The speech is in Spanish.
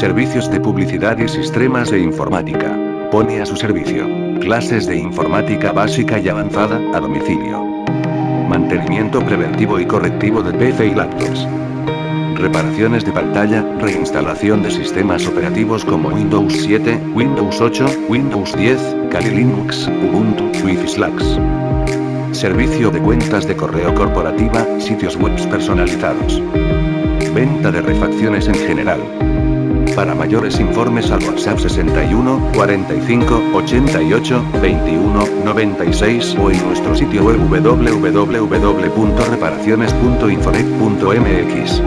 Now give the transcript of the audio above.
Servicios de publicidad y sistemas de informática. Pone a su servicio. Clases de informática básica y avanzada, a domicilio. Mantenimiento preventivo y correctivo de PC y laptops. Reparaciones de pantalla, reinstalación de sistemas operativos como Windows 7, Windows 8, Windows 10, Kali Linux, Ubuntu, Wi-Fi Slacks. Servicio de cuentas de correo corporativa, sitios web personalizados. Venta de refacciones en general. Para mayores informes al WhatsApp 61 45 88 21 96 o en nuestro sitio web www.reparaciones.infonet.mx.